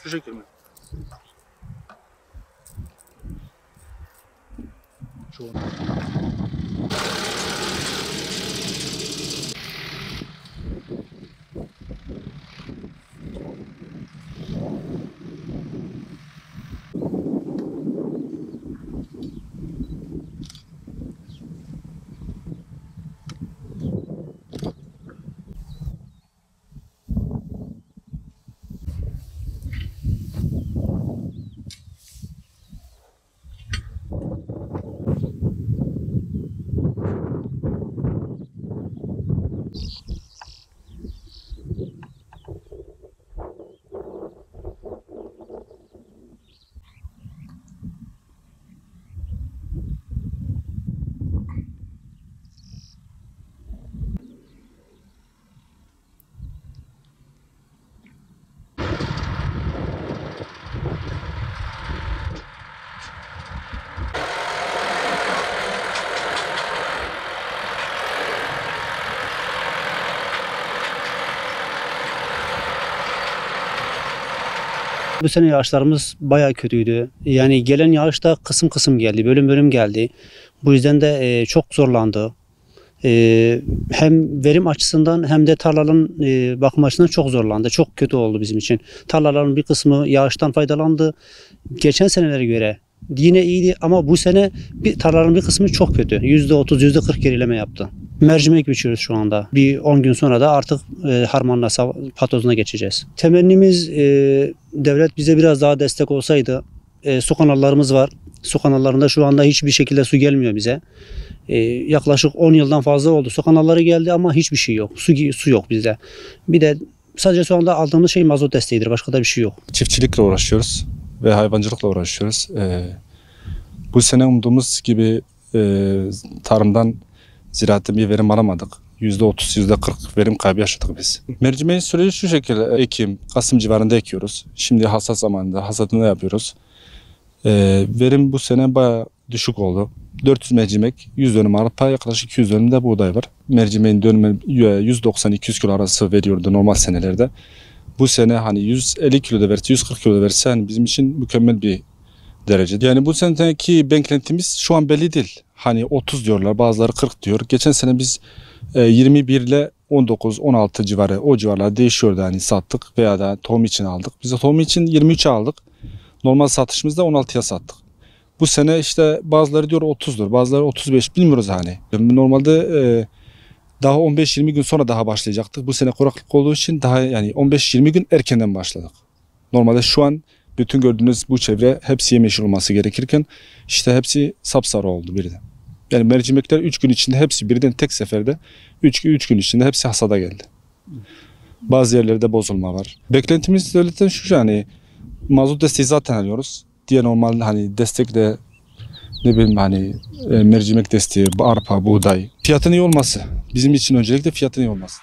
Şu şekil mi? Şu. Bu sene yağışlarımız bayağı kötüydü. Yani gelen yağış da kısım kısım geldi, bölüm bölüm geldi. Bu yüzden de çok zorlandı. Hem verim açısından hem de tarlaların bakım açısından çok zorlandı. Çok kötü oldu bizim için. Tarlaların bir kısmı yağıştan faydalandı. Geçen senelere göre yine iyiydi ama bu sene tarlaların bir kısmı çok kötü. %30, %40 gerileme yaptı. Mercimek biçiyoruz şu anda. Bir 10 gün sonra da artık harmanla patozuna geçeceğiz. Temennimiz devlet bize biraz daha destek olsaydı. Su kanallarımız var. Su kanallarında şu anda hiçbir şekilde su gelmiyor bize. Yaklaşık 10 yıldan fazla oldu. Su kanalları geldi ama hiçbir şey yok. Su yok bizde. Bir de sadece şu anda aldığımız şey mazot desteğidir. Başka da bir şey yok. Çiftçilikle uğraşıyoruz ve hayvancılıkla uğraşıyoruz. Bu sene umduğumuz gibi tarımdan, ziraatten bir verim alamadık. %30, %40 verim kaybı yaşadık biz. Mercimeğin süreci şu şekilde: Ekim, Kasım civarında ekiyoruz. Şimdi hasat zamanında hasadını yapıyoruz. Verim bu sene bayağı düşük oldu. 400 mercimek, 100 dönüm arpa, yaklaşık 200 dönüm de buğday var. Mercimeğin dönümü 190-200 kilo arası veriyordu normal senelerde. Bu sene hani 150 kilo da verse, 140 kilo da verse hani bizim için mükemmel bir derece. Yani bu seneki beklentimiz şu an belli değil. Hani 30 diyorlar, bazıları 40 diyor. Geçen sene biz 21 ile 19-16 civarı, o civarlar değişiyordu hani sattık veya da tohum için aldık. Biz de tohum için 23'e aldık. Normal satışımızda 16'ya sattık. Bu sene işte bazıları diyor 30'dur, bazıları 35, bilmiyoruz hani. Normalde daha 15-20 gün sonra daha başlayacaktık. Bu sene kuraklık olduğu için daha yani 15-20 gün erkenden başladık. Normalde şu an bütün gördüğünüz bu çevre hepsi yemyeşil olması gerekirken işte hepsi sapsarı oldu birden. Yani mercimekler 3 gün içinde hepsi birden tek seferde 3 gün içinde hepsi hasada geldi. Bazı yerlerde bozulma var. Beklentimiz devletten şu, yani mazot desteği zaten alıyoruz. Diye normal hani destekle ne bileyim hani mercimek desteği, arpa, buğday. Fiyatın iyi olması. Bizim için öncelikle fiyatın iyi olması.